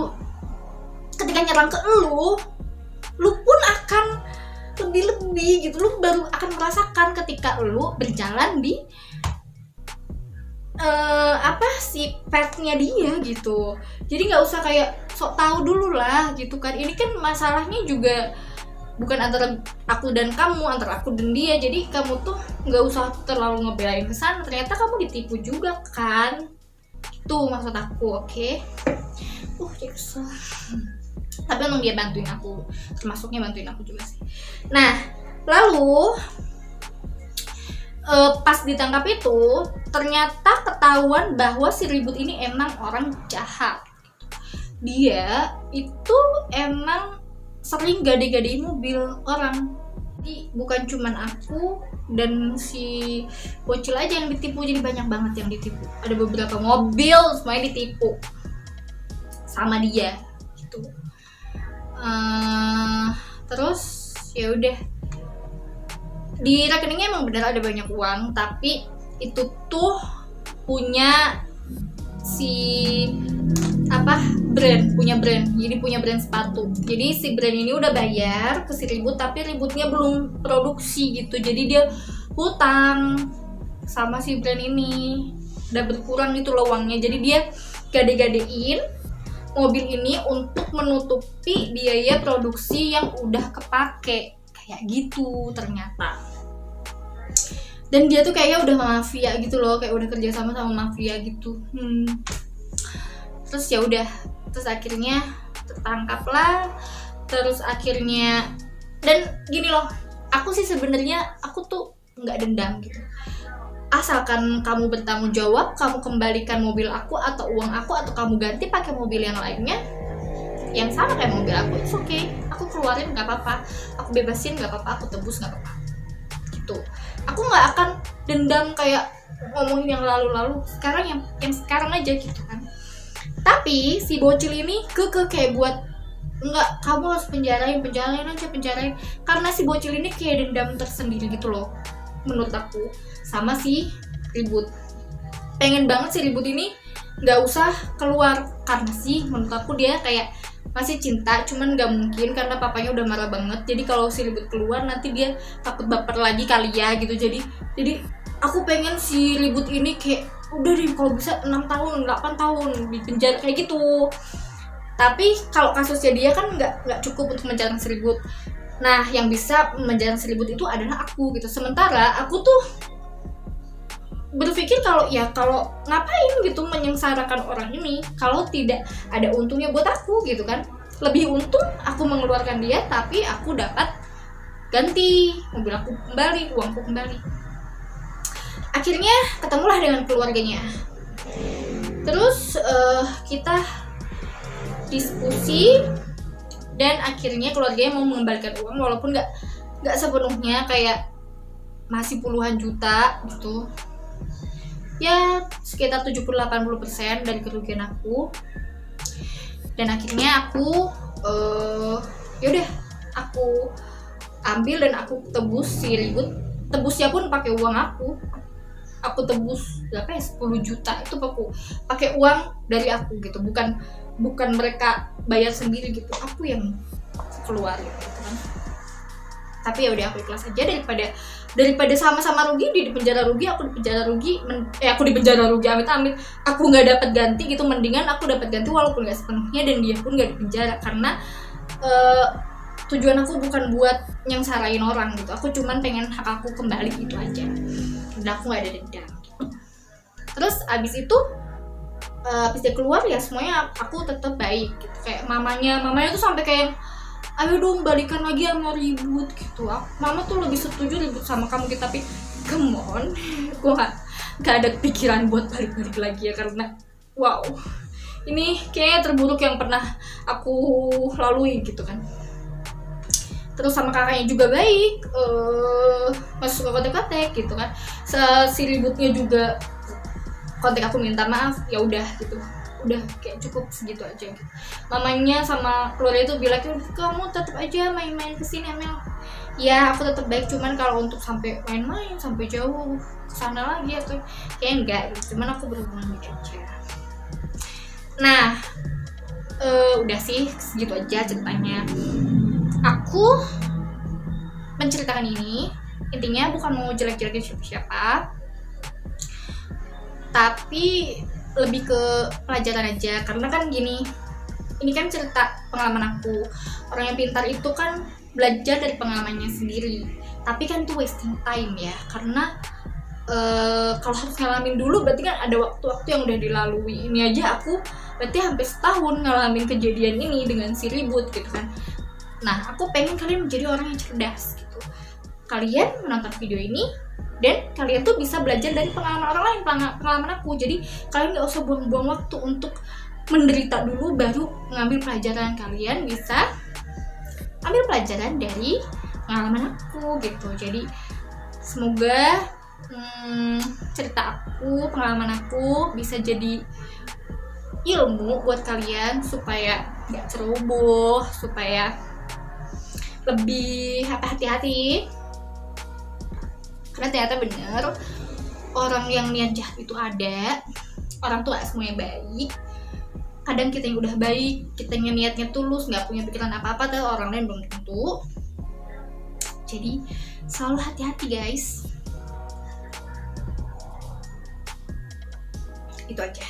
S1: nyerang ke lu pun akan lebih gitu, lu baru akan merasakan ketika lu berjalan di si petnya dia gitu. Jadi nggak usah kayak sok tahu dulu lah gitu kan. Ini kan masalahnya juga bukan antara aku dan kamu, antara aku dan dia. Jadi kamu tuh nggak usah terlalu ngebelain kesana, ternyata kamu ditipu juga kan. Itu maksud aku, oke? Kesel. Tapi emang dia bantuin aku, termasuknya bantuin aku juga sih. Nah, lalu pas ditangkap itu ternyata ketahuan bahwa si Ribut ini emang orang jahat. Dia itu emang sering gade-gadein mobil orang. Jadi bukan cuman aku dan si Bocil aja yang ditipu, jadi banyak banget yang ditipu. Ada beberapa mobil semuanya ditipu sama dia gitu. Terus ya udah, di rekeningnya emang benar ada banyak uang, tapi itu tuh punya punya brand sepatu. Jadi si brand ini udah bayar ke si Ribut, tapi Ributnya belum produksi gitu, jadi dia hutang sama si brand ini, udah berkurang gitu loh uangnya. Jadi dia gade-gadein mobil ini untuk menutupi biaya produksi yang udah kepake, kayak gitu ternyata. Dan dia tuh kayaknya udah mafia gitu loh, kayak udah kerja sama mafia gitu. Terus ya udah, terus akhirnya tertangkap lah. Terus akhirnya, dan gini loh, aku sih sebenarnya aku tuh nggak dendam gitu. Asalkan kamu bertanggung jawab, kamu kembalikan mobil aku atau uang aku, atau kamu ganti pakai mobil yang lainnya yang sama kayak mobil aku, it's okay. Aku keluarin nggak apa-apa, aku bebasin nggak apa-apa, aku tebus nggak apa-apa gitu. Aku nggak akan dendam kayak ngomongin yang lalu-lalu. Sekarang yang sekarang aja gitu kan. Tapi si Bocil ini kayak buat enggak, kamu harus penjarain aja. Karena si Bocil ini kayak dendam tersendiri gitu loh menurut aku sama si Ribut. Pengen banget si Ribut ini nggak usah keluar, karena sih menurut aku dia kayak masih cinta, cuman nggak mungkin karena papanya udah marah banget. Jadi kalau si Ribut keluar nanti dia takut baper lagi kali ya gitu. Jadi aku pengen si ribut ini kayak udah deh kalau bisa 6 tahun 8 tahun di penjara kayak gitu. Tapi kalau kasusnya dia kan nggak cukup untuk menjalankan si ribut. Nah yang bisa menjalankan si ribut itu adalah aku gitu. Sementara aku tuh berpikir kalau ngapain gitu menyengsarakan orang ini kalau tidak ada untungnya buat aku gitu kan. Lebih untung aku mengeluarkan dia tapi aku dapat ganti mobil aku kembali, uangku kembali. Akhirnya ketemulah dengan keluarganya. Terus kita diskusi dan akhirnya keluarganya mau mengembalikan uang walaupun nggak sepenuhnya, kayak masih puluhan juta gitu. Ya sekitar 70-80% dari kerugian aku. Dan akhirnya aku yaudah aku ambil dan aku tebus si ribut. Tebusnya pun pakai uang aku tebus berapa ya, 10 juta itu pakai uang dari aku gitu, bukan mereka bayar sendiri gitu, aku yang keluar gitu kan. Tapi ya udah aku ikhlas aja daripada sama-sama rugi, di penjara rugi, aku di penjara rugi amit-amit, aku nggak dapat ganti gitu. Mendingan aku dapat ganti walaupun nggak sepenuhnya dan dia pun nggak di penjara, karena tujuan aku bukan buat nyengsarain orang gitu, aku cuman pengen hak aku kembali gitu aja, dan aku nggak ada dendam. Terus abis itu abis dia keluar ya semuanya aku tetap baik gitu. Kayak mamanya tuh sampai kayak ayo dong balikan lagi sama ribut gitu. Mama tuh lebih setuju ribut sama kamu gitu, tapi come on, gue gak ada pikiran buat balik lagi ya, karena wow, ini kayaknya terburuk yang pernah aku lalui gitu kan. Terus sama kakaknya juga baik, masuk ke kontak-kontak gitu kan. Si ributnya juga kontak aku minta maaf, ya udah gitu, udah kayak cukup segitu aja gitu. Mamanya sama keluarga itu bilang kamu tetap aja main-main kesini Amel. Ya aku tetap baik, cuman kalau untuk sampai main-main sampai jauh kesana lagi atau kayak enggak gitu. Cuman aku berhubungan baik aja. Nah udah sih segitu aja ceritanya. Aku menceritakan ini intinya bukan mau jelek-jelekin siapa-siapa, tapi lebih ke pelajaran aja. Karena kan gini, ini kan cerita pengalaman aku. Orang yang pintar itu kan belajar dari pengalamannya sendiri, tapi kan itu wasting time ya, karena kalau harus ngalamin dulu berarti kan ada waktu-waktu yang udah dilalui. Ini aja aku berarti hampir setahun ngalamin kejadian ini dengan si ribut gitu kan. Nah aku pengen kalian menjadi orang yang cerdas gitu. Kalian menonton video ini dan kalian tuh bisa belajar dari pengalaman orang lain, pengalaman aku. Jadi kalian gak usah buang-buang waktu untuk menderita dulu baru ngambil pelajaran. Kalian bisa ambil pelajaran dari pengalaman aku gitu. Jadi semoga cerita aku, pengalaman aku bisa jadi ilmu buat kalian supaya gak ceroboh, supaya lebih hati-hati. Karena ternyata bener, orang yang niat jahat itu ada. Orang tuh gak semuanya baik. Kadang kita yang udah baik, kita yang niatnya tulus, gak punya pikiran apa-apa, tapi orang lain belum tentu. Jadi selalu hati-hati guys. Itu aja.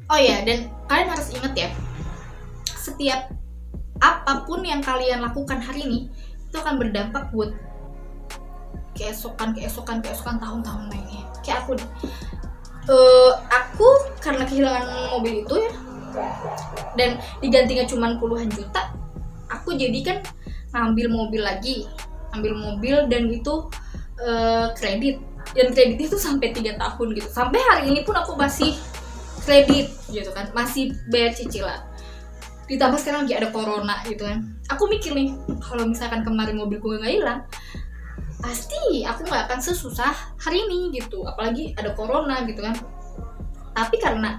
S1: Oh ya, dan kalian harus ingat ya, setiap apapun yang kalian lakukan hari ini itu akan berdampak buat keesokan tahun-tahun lainnya. Kayak aku deh, aku karena kehilangan mobil itu ya, dan digantinya cuma puluhan juta, aku jadi kan ngambil mobil dan itu kredit, dan kreditnya itu sampai 3 tahun gitu. Sampai hari ini pun aku masih kredit gitu kan, masih bayar cicilan. Ditambah sekarang lagi ada corona gitu kan. Aku mikir nih, kalau misalkan kemarin mobilku nggak hilang, pasti aku nggak akan sesusah hari ini gitu. Apalagi ada corona gitu kan. Tapi karena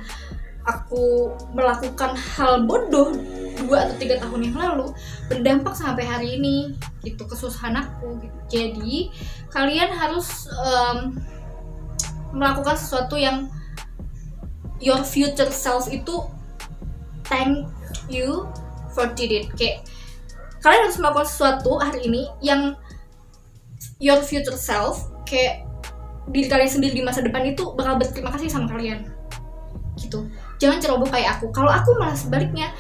S1: aku melakukan hal bodoh 2 atau 3 tahun yang lalu, berdampak sampai hari ini gitu, kesusahan aku gitu. Jadi kalian harus melakukan sesuatu yang your future self itu thank you for did it. Kayak kalian harus melakukan sesuatu hari ini yang your future self, kayak diri kalian sendiri di masa depan itu bakal berterima kasih sama kalian gitu. Jangan ceroboh kayak aku. Kalau aku malah sebaliknya,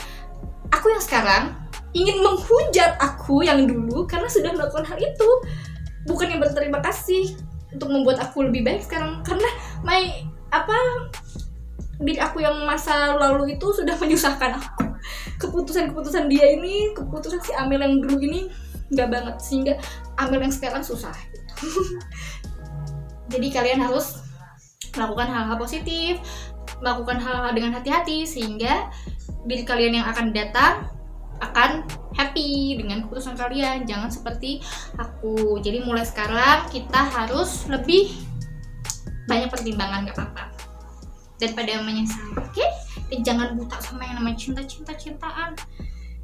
S1: aku yang sekarang ingin menghujat aku yang dulu karena sudah melakukan hal itu, bukannya berterima kasih untuk membuat aku lebih baik sekarang. Karena diri aku yang masa lalu itu sudah menyusahkan aku. Keputusan dia ini, keputusan si Amel yang dulu ini nggak banget, sehingga Amel yang sekarang susah gitu. Jadi kalian harus melakukan hal-hal positif, melakukan hal-hal dengan hati-hati, sehingga diri kalian yang akan datang akan happy dengan keputusan kalian. Jangan seperti aku. Jadi mulai sekarang kita harus lebih banyak pertimbangan, gak apa-apa, daripada menyesal, oke? Dan jangan buta sama yang namanya cintaan,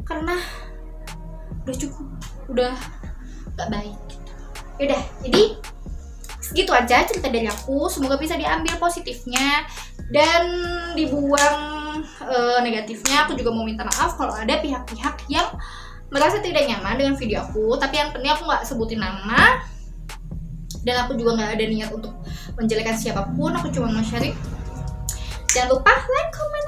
S1: karena udah cukup, udah gak baik gitu. Yaudah, jadi segitu aja cerita dari aku. Semoga bisa diambil positifnya dan dibuang negatifnya. Aku juga mau minta maaf kalau ada pihak-pihak yang merasa tidak nyaman dengan video aku, tapi yang penting aku nggak sebutin nama dan aku juga nggak ada niat untuk menjelekkan siapapun. Aku cuma mau sharing. Jangan lupa like, comment,